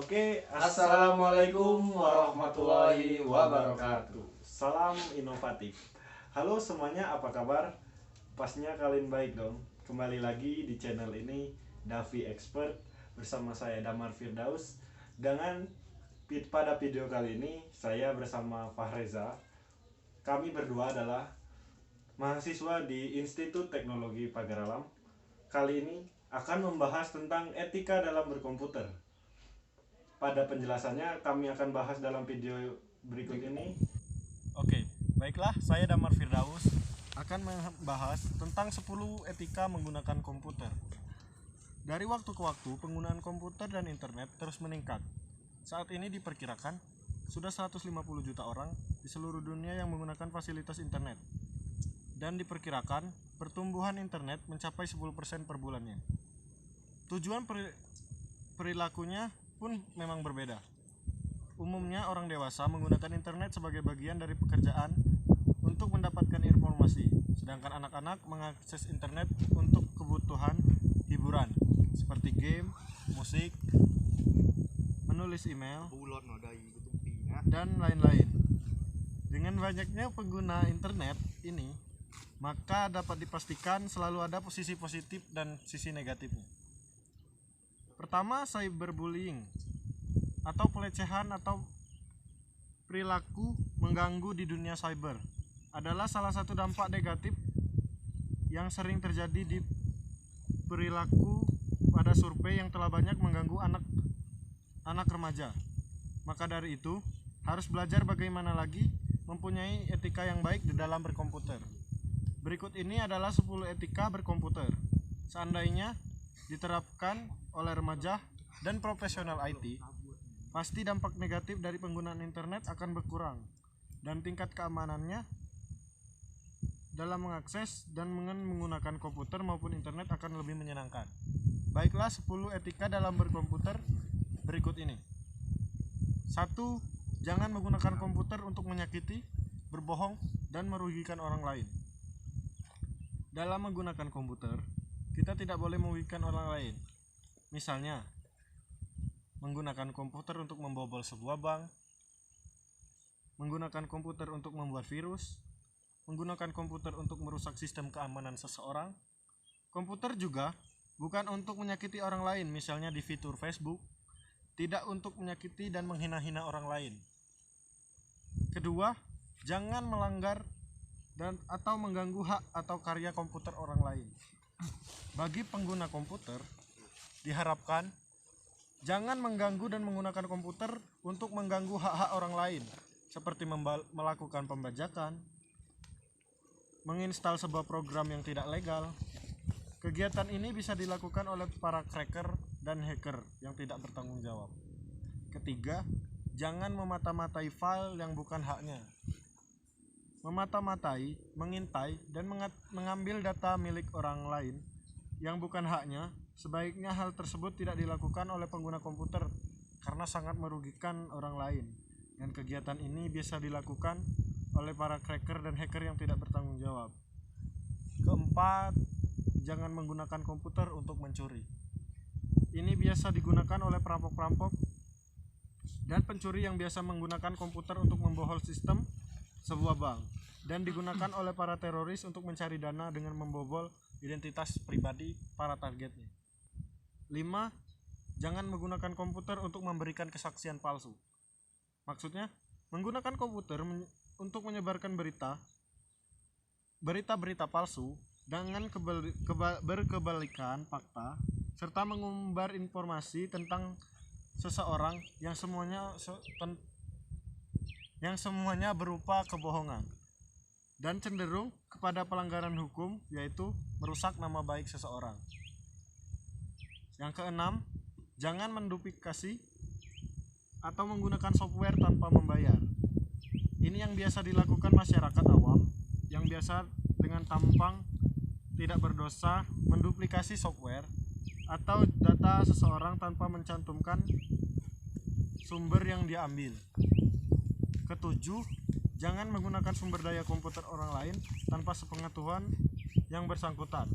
Oke, Assalamualaikum warahmatullahi wabarakatuh. Salam inovatif. Halo semuanya, apa kabar? Pastinya kalian baik dong. Kembali lagi di channel ini Davi Expert bersama saya Damar Firdaus. Pada video kali ini saya bersama Fahreza. Kami berdua adalah mahasiswa di Institut Teknologi Pagar Alam. Kali ini akan membahas tentang etika dalam berkomputer. Pada penjelasannya kami akan bahas dalam video berikut ini. Oke, baiklah, saya Damar Firdaus akan membahas tentang 10 etika menggunakan komputer. Dari waktu ke waktu, penggunaan komputer dan internet terus meningkat. Saat ini diperkirakan sudah 150 juta orang di seluruh dunia yang menggunakan fasilitas internet. Dan diperkirakan pertumbuhan internet mencapai 10% per bulannya. Tujuan perilakunya pun memang berbeda. Umumnya orang dewasa menggunakan internet sebagai bagian dari pekerjaan untuk mendapatkan informasi, sedangkan anak-anak mengakses internet untuk kebutuhan hiburan seperti game, musik, menulis email, dan lain-lain. Dengan banyaknya pengguna internet ini, maka dapat dipastikan selalu ada sisi positif dan sisi negatifnya. Pertama, cyberbullying atau pelecehan atau perilaku mengganggu di dunia cyber adalah salah satu dampak negatif yang sering terjadi di perilaku pada survei yang telah banyak mengganggu anak remaja. Maka dari itu, harus belajar bagaimana lagi mempunyai etika yang baik di dalam berkomputer. Berikut ini adalah 10 etika berkomputer. Seandainya diterapkan oleh remaja dan profesional IT, pasti dampak negatif dari penggunaan internet akan berkurang dan tingkat keamanannya dalam mengakses dan menggunakan komputer maupun internet akan lebih menyenangkan. Baiklah, 10 etika dalam berkomputer berikut ini. 1. Jangan menggunakan komputer untuk menyakiti, berbohong, dan merugikan orang lain. Dalam menggunakan komputer, kita tidak boleh merugikan orang lain. Misalnya, menggunakan komputer untuk membobol sebuah bank, menggunakan komputer untuk membuat virus, menggunakan komputer untuk merusak sistem keamanan seseorang. Komputer juga bukan untuk menyakiti orang lain, misalnya di fitur Facebook, tidak untuk menyakiti dan menghina-hina orang lain. Kedua, jangan melanggar atau mengganggu hak atau karya komputer orang lain. Bagi pengguna komputer, diharapkan jangan mengganggu dan menggunakan komputer untuk mengganggu hak-hak orang lain, seperti melakukan pembajakan, menginstal sebuah program yang tidak legal. Kegiatan ini bisa dilakukan oleh para cracker dan hacker yang tidak bertanggung jawab. Ketiga, jangan memata-matai file yang bukan haknya. Memata-matai, mengintai, dan mengambil data milik orang lain yang bukan haknya, sebaiknya hal tersebut tidak dilakukan oleh pengguna komputer karena sangat merugikan orang lain. Dan kegiatan ini biasa dilakukan oleh para cracker dan hacker yang tidak bertanggung jawab. Keempat, jangan menggunakan komputer untuk mencuri. Ini biasa digunakan oleh perampok-perampok dan pencuri yang biasa menggunakan komputer untuk membobol sistem sebuah bank, dan digunakan oleh para teroris untuk mencari dana dengan membobol identitas pribadi para targetnya. 5. Jangan menggunakan komputer untuk memberikan kesaksian palsu. Maksudnya, menggunakan komputer untuk menyebarkan berita-berita palsu dengan berkebalikan fakta, serta mengumbar informasi tentang seseorang yang semuanya berupa kebohongan dan cenderung kepada pelanggaran hukum, yaitu merusak nama baik seseorang. Yang keenam, jangan menduplikasi atau menggunakan software tanpa membayar. Ini yang biasa dilakukan masyarakat awam yang biasa dengan tampang tidak berdosa menduplikasi software atau data seseorang tanpa mencantumkan sumber yang diambil. Ketujuh, jangan menggunakan sumber daya komputer orang lain tanpa sepengetahuan yang bersangkutan.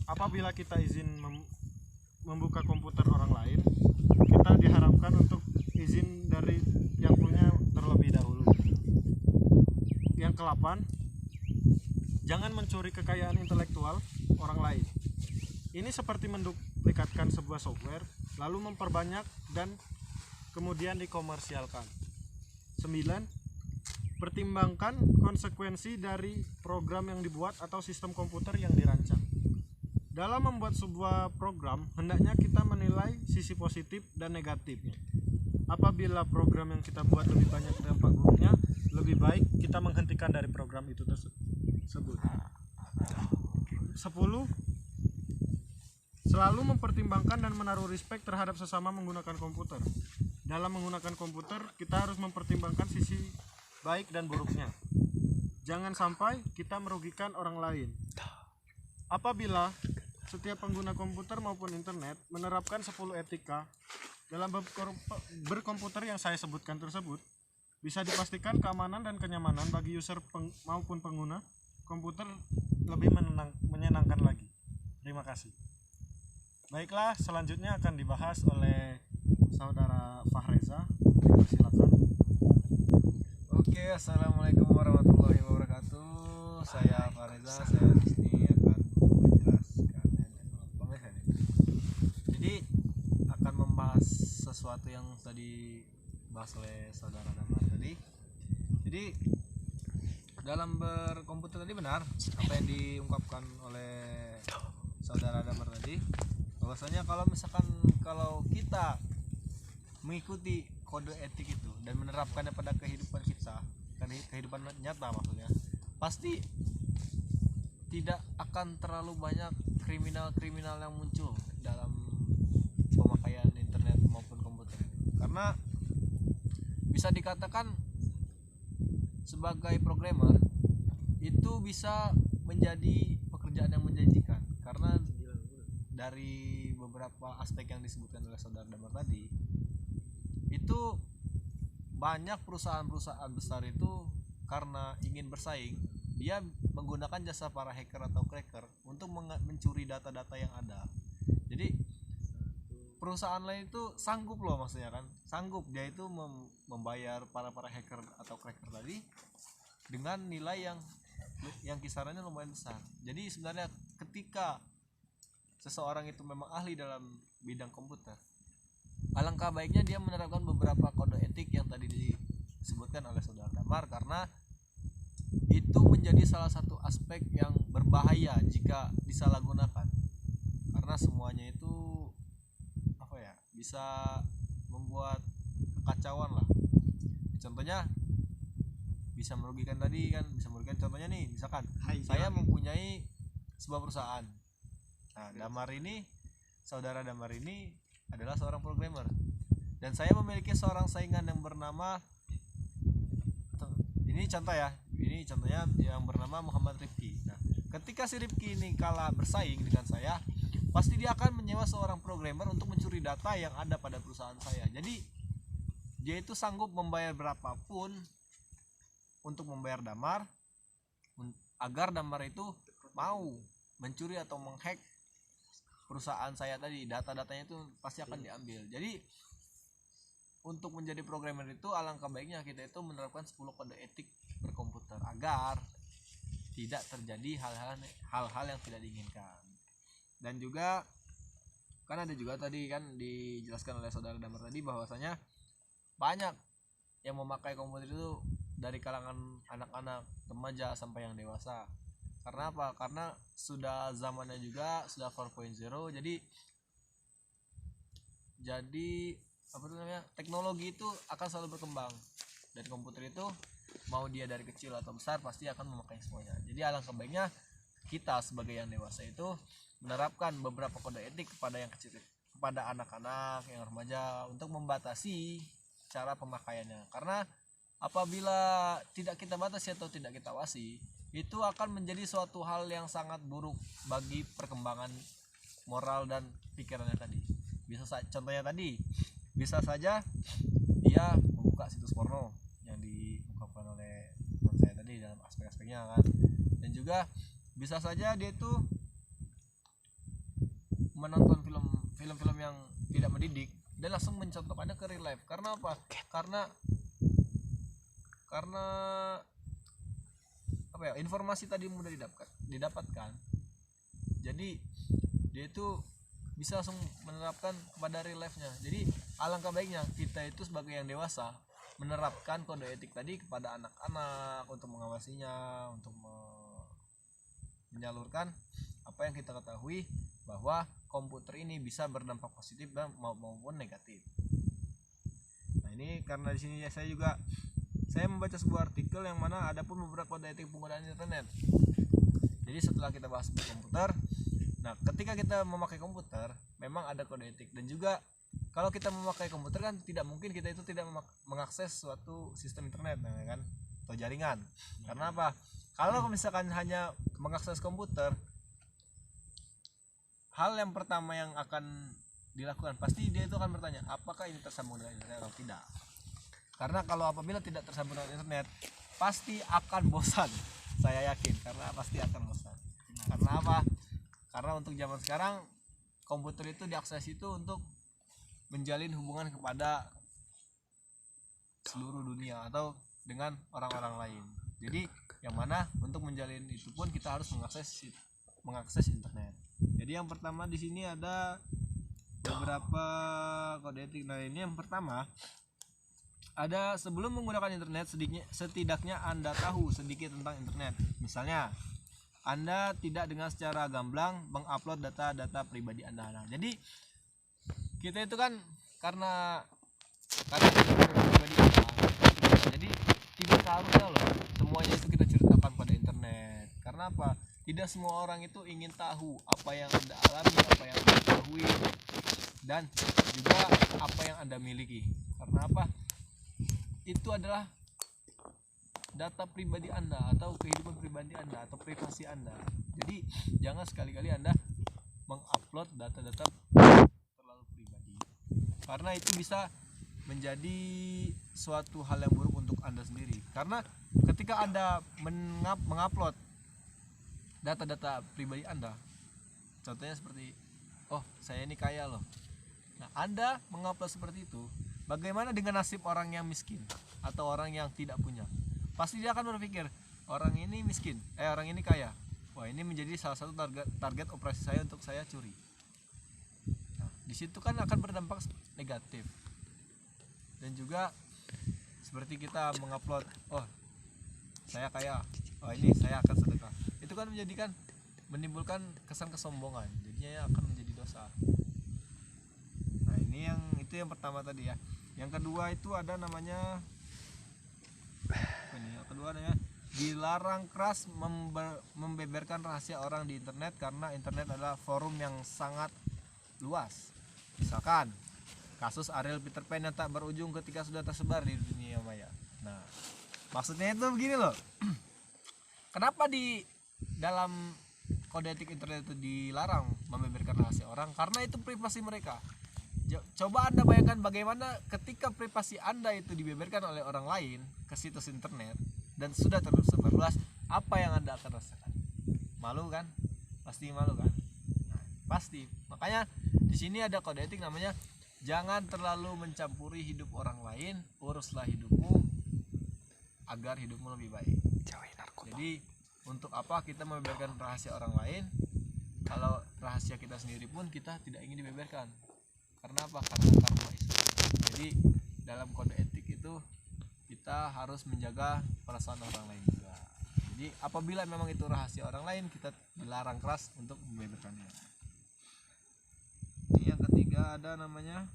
Apabila kita izin membuka komputer orang lain, kita serta diharapkan untuk izin dari yang punya terlebih dahulu. Yang ke-8, jangan mencuri kekayaan intelektual orang lain. Ini seperti menduplikatkan sebuah software, lalu memperbanyak dan kemudian dikomersialkan. 9. Pertimbangkan konsekuensi dari program yang dibuat atau sistem komputer yang dirancang. Dalam membuat sebuah program, hendaknya kita menilai sisi positif dan negatifnya. Apabila program yang kita buat lebih banyak dampak buruknya, lebih baik kita menghentikan dari program itu tersebut. 10. Selalu mempertimbangkan dan menaruh respect terhadap sesama menggunakan komputer. Dalam menggunakan komputer, kita harus mempertimbangkan sisi baik dan buruknya. Jangan sampai kita merugikan orang lain. Apabila setiap pengguna komputer maupun internet menerapkan 10 etika dalam berkomputer yang saya sebutkan tersebut, bisa dipastikan keamanan dan kenyamanan bagi user maupun pengguna komputer lebih menyenangkan lagi. Terima kasih. Baiklah, selanjutnya akan dibahas oleh saudara Fahreza. Silakan. Oke, assalamualaikum warahmatullahi wabarakatuh. Saya Fahreza, saya di sini akan menjelaskan. Jadi akan membahas sesuatu yang tadi bahas oleh saudara Damar tadi. Jadi dalam berkomputer tadi benar apa yang diungkapkan oleh saudara Damar tadi, bahwasanya kalau kita mengikuti kode etik itu dan menerapkannya pada kehidupan kita, kehidupan nyata maksudnya, pasti tidak akan terlalu banyak kriminal-kriminal yang muncul dalam pemakaian internet maupun komputer. Karena bisa dikatakan sebagai programmer itu bisa menjadi pekerjaan yang menjanjikan, karena dari beberapa aspek yang disebutkan oleh saudara Damar tadi, itu banyak perusahaan-perusahaan besar itu karena ingin bersaing, dia menggunakan jasa para hacker atau cracker untuk mencuri data-data yang ada. Jadi perusahaan lain itu sanggup loh, maksudnya kan sanggup dia itu membayar para hacker atau cracker tadi dengan nilai yang kisarannya lumayan besar. Jadi sebenarnya ketika seseorang itu memang ahli dalam bidang komputer, alangkah baiknya dia menerapkan beberapa kode etik yang tadi disebutkan oleh saudara Damar, karena itu menjadi salah satu aspek yang berbahaya jika disalahgunakan, karena semuanya itu bisa membuat kekacauan lah. Contohnya bisa merugikan tadi kan, bisa merugikan. Contohnya nih, misalkan saya mempunyai sebuah perusahaan. Nah, saudara Damar ini adalah seorang programmer, dan saya memiliki seorang saingan yang bernama, ini contohnya yang bernama Muhammad Rifki. Nah, ketika si Rifki ini kalah bersaing dengan saya, pasti dia akan menyewa seorang programmer untuk mencuri data yang ada pada perusahaan saya. Jadi dia itu sanggup membayar berapapun untuk membayar Damar agar Damar itu mau mencuri atau menghack perusahaan saya tadi. Data-datanya itu pasti akan diambil. Jadi untuk menjadi programmer itu alangkah baiknya kita itu menerapkan 10 kode etik berkomputer agar tidak terjadi hal-hal yang tidak diinginkan. Dan juga kan ada juga tadi kan dijelaskan oleh saudara Damar tadi bahwasanya banyak yang memakai komputer itu dari kalangan anak-anak remaja sampai yang dewasa. Karena apa? Karena sudah zamannya juga sudah 4.0. Jadi teknologi itu akan selalu berkembang, dan komputer itu mau dia dari kecil atau besar pasti akan memakai semuanya. Jadi alangkah baiknya kita sebagai yang dewasa itu menerapkan beberapa kode etik kepada yang kecil, kepada anak-anak yang remaja, untuk membatasi cara pemakaiannya. Karena apabila tidak kita batasi atau tidak kita awasi, itu akan menjadi suatu hal yang sangat buruk bagi perkembangan moral dan pikirannya tadi. Contohnya tadi bisa saja dia membuka situs porno yang diungkapkan oleh teman saya tadi dalam aspek-aspeknya kan, dan juga bisa saja dia itu menonton film-film yang tidak mendidik dan langsung mencontohkannya ke real life. Karena apa? Karena apa ya, informasi tadi mudah didapatkan. Jadi dia itu bisa langsung menerapkan kepada real life-nya. Jadi alangkah baiknya kita itu sebagai yang dewasa menerapkan kode etik tadi kepada anak-anak untuk mengawasinya, untuk menyalurkan apa yang kita ketahui bahwa komputer ini bisa berdampak positif dan maupun negatif. Nah, ini karena di sini saya membaca sebuah artikel yang mana ada pun beberapa kode etik penggunaan internet. Jadi setelah kita bahas komputer, nah ketika kita memakai komputer memang ada kode etik, dan juga kalau kita memakai komputer kan tidak mungkin kita itu tidak mengakses suatu sistem internet, nah, kan, atau jaringan. Karena apa? Kalau misalkan hanya mengakses komputer, hal yang pertama yang akan dilakukan pasti dia itu akan bertanya apakah ini tersambung dengan internet atau tidak. Karena kalau apabila tidak tersambung dengan internet pasti akan bosan, saya yakin, karena pasti akan bosan. Karena apa? Karena untuk zaman sekarang komputer itu diakses itu untuk menjalin hubungan kepada seluruh dunia atau dengan orang-orang lain. Jadi yang mana untuk menjalin itu pun kita harus mengakses internet. Jadi yang pertama di sini ada beberapa kode etik. Nah, ini yang pertama ada, sebelum menggunakan internet setidaknya Anda tahu sedikit tentang internet. Misalnya Anda tidak dengan secara gamblang mengupload data-data pribadi Anda. Nah, jadi kita itu kan karena pribadi kita, jadi tidak seharusnya loh semuanya itu kita ceritakan pada internet. Karena apa? Tidak semua orang itu ingin tahu apa yang Anda alami, apa yang Anda ketahui, dan juga apa yang Anda miliki. Karena apa? Itu adalah data pribadi Anda atau kehidupan pribadi Anda atau privasi Anda. Jadi jangan sekali-kali Anda mengupload data-data terlalu pribadi, karena itu bisa menjadi suatu hal yang buruk untuk Anda sendiri. Karena ketika Anda mengupload data-data pribadi Anda, contohnya seperti, oh saya ini kaya loh. Nah, Anda mengupload seperti itu, bagaimana dengan nasib orang yang miskin atau orang yang tidak punya? Pasti dia akan berpikir, orang ini miskin, orang ini kaya, wah ini menjadi salah satu target operasi saya untuk saya curi. Nah, di situ kan akan berdampak negatif. Dan juga seperti kita mengupload, oh saya kaya, oh ini saya akan sedekah, itu kan menimbulkan kesan kesombongan, jadinya akan menjadi dosa. Nah, itu yang pertama tadi ya. Yang kedua itu ada namanya dilarang keras membeberkan rahasia orang di internet, karena internet adalah forum yang sangat luas. Misalkan kasus Ariel Peter Pan yang tak berujung ketika sudah tersebar di dunia maya. Nah, maksudnya itu begini loh. Kenapa di dalam kode etik internet itu dilarang membeberkan rahasia orang? Karena itu privasi mereka. Coba Anda bayangkan bagaimana ketika privasi Anda itu dibeberkan oleh orang lain ke situs internet dan sudah tersebar luas, apa yang Anda akan rasakan? Malu kan? Pasti malu kan? Nah, pasti. Makanya di sini ada kode etik namanya jangan terlalu mencampuri hidup orang lain, uruslah hidupmu agar hidupmu lebih baik. Jadi untuk apa kita membeberkan rahasia orang lain kalau rahasia kita sendiri pun kita tidak ingin dibeberkan? Karena apa? Karena karma itu. Jadi dalam kode etik itu kita harus menjaga perasaan orang lain juga. Jadi apabila memang itu rahasia orang lain, kita dilarang keras untuk membeberkannya. Ini yang ketiga ada namanya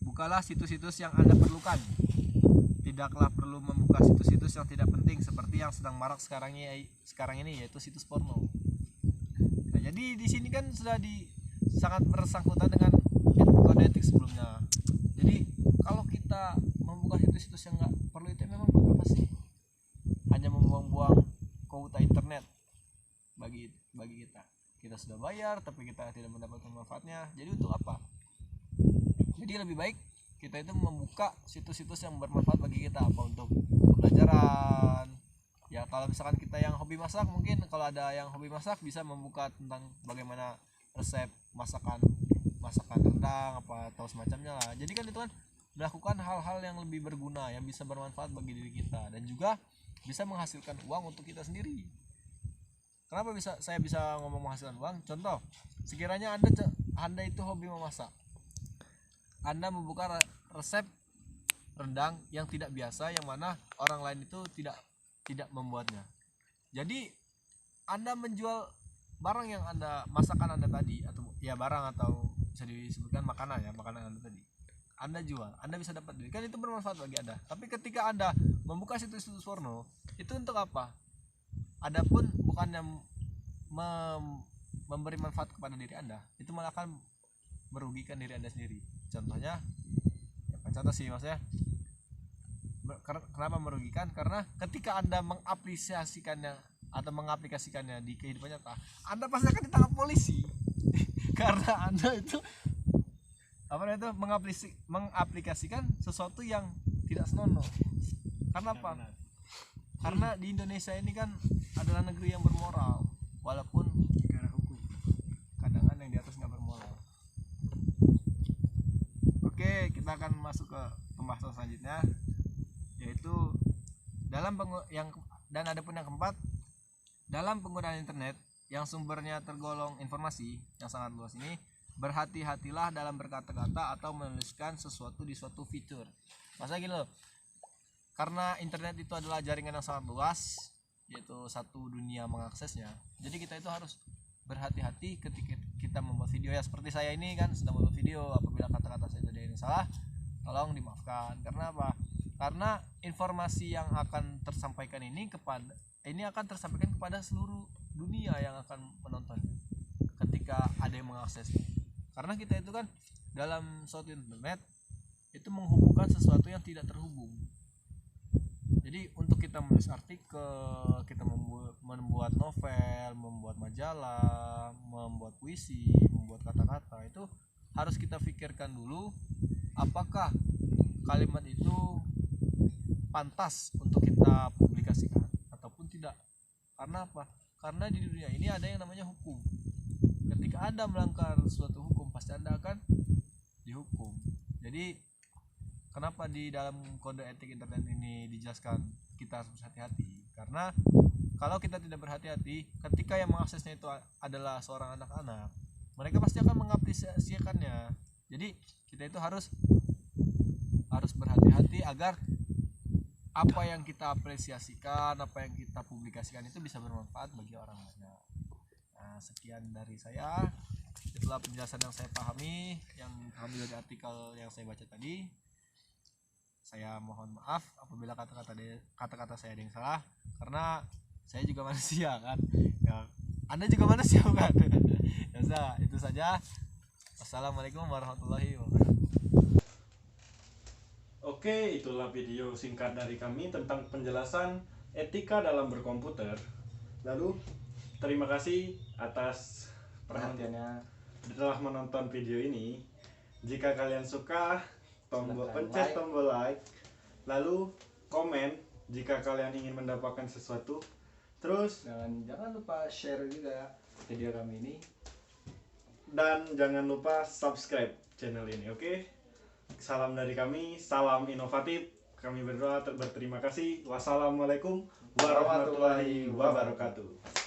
bukalah situs-situs yang Anda perlukan. Tidaklah perlu membuka situs-situs yang tidak penting seperti yang sedang marak sekarang ini, yaitu situs porno. Nah, jadi di sini kan sudah sangat bersangkutan dengan kode etik sebelumnya. Jadi kalau kita membuka situs-situs yang nggak perlu itu memang buat apa sih? Hanya membuang-buang kuota internet bagi kita. Kita sudah bayar tapi kita tidak mendapatkan manfaatnya. Jadi untuk apa? Jadi lebih baik kita itu membuka situs-situs yang bermanfaat bagi kita, apa untuk pembelajaran. Ya kalau misalkan kita yang hobi masak, mungkin kalau ada yang hobi masak bisa membuka tentang bagaimana resep masakan masakan rendang apa atau semacamnya lah. Jadi kan itu kan melakukan hal-hal yang lebih berguna yang bisa bermanfaat bagi diri kita dan juga bisa menghasilkan uang untuk kita sendiri. Kenapa saya bisa ngomong menghasilkan uang? Contoh, sekiranya anda itu hobi memasak, anda membuka resep rendang yang tidak biasa, yang mana orang lain itu tidak membuatnya. Jadi anda menjual barang yang masakan anda tadi, atau ya barang atau bisa disebutkan makanan anda tadi, anda jual, anda bisa dapat duit, kan itu bermanfaat bagi anda. Tapi ketika anda membuka situs-situs porno, itu untuk apa? Adapun bukannya memberi manfaat kepada diri anda, itu malah akan merugikan diri anda sendiri. Contohnya, contoh sih maksudnya, kenapa merugikan? Karena ketika anda mengaplikasikannya di kehidupan nyata, anda pasti akan ditangkap polisi karena anda itu mengaplikasikan sesuatu yang tidak senonoh. Karena apa? Karena di Indonesia ini kan adalah negeri yang bermoral, walaupun negara hukum. Kadang yang di atas nggak bermoral. Oke, kita akan masuk ke pembahasan selanjutnya, yaitu dan ada pun yang keempat, dalam penggunaan internet yang sumbernya tergolong informasi yang sangat luas ini, berhati-hatilah dalam berkata-kata atau menuliskan sesuatu di suatu fitur. Masa gini loh, karena internet itu adalah jaringan yang sangat luas, yaitu satu dunia mengaksesnya. Jadi kita itu harus berhati-hati ketika kita membuat video. Ya seperti saya ini kan sedang membuat video, apabila kata-kata saya tadi yang salah, tolong dimaafkan. Karena apa? Karena informasi yang akan tersampaikan ini akan tersampaikan kepada seluruh dunia yang akan menontonnya ketika ada yang mengakses. Karena kita itu kan dalam suatu internet itu menghubungkan sesuatu yang tidak terhubung. Jadi untuk kita menulis artikel, kita membuat novel, membuat majalah, membuat puisi, membuat kata-kata, itu harus kita pikirkan dulu apakah kalimat itu pantas untuk kita publikasikan ataupun tidak. Karena apa? Karena di dunia ini ada yang namanya hukum. Ketika Anda melanggar suatu hukum, pasti Anda akan dihukum. Jadi kenapa di dalam kode etik internet ini dijelaskan kita harus berhati-hati? Karena kalau kita tidak berhati-hati, ketika yang mengaksesnya itu adalah seorang anak-anak, mereka pasti akan mengaplikasikannya. Jadi kita itu harus berhati-hati agar apa yang kita apresiasikan, apa yang kita publikasikan itu bisa bermanfaat bagi orang banyak. Nah, sekian dari saya. Itulah penjelasan yang saya pahami, yang ambil dari artikel yang saya baca tadi. Saya mohon maaf apabila kata-kata saya ada yang salah, karena saya juga manusia kan. Ya, Anda juga manusia kan. Ya, itu saja. Wassalamualaikum warahmatullahi wabarakatuh. Oke, itulah video singkat dari kami tentang penjelasan etika dalam berkomputer. Lalu, terima kasih atas perhatiannya telah menonton video ini. Jika kalian suka, pencet tombol like, lalu komen jika kalian ingin mendapatkan sesuatu. Terus jangan lupa share juga video kami ini, dan jangan lupa subscribe channel ini, oke? Salam dari kami, salam inovatif. Kami berdoa berterima kasih. Wassalamualaikum warahmatullahi wabarakatuh.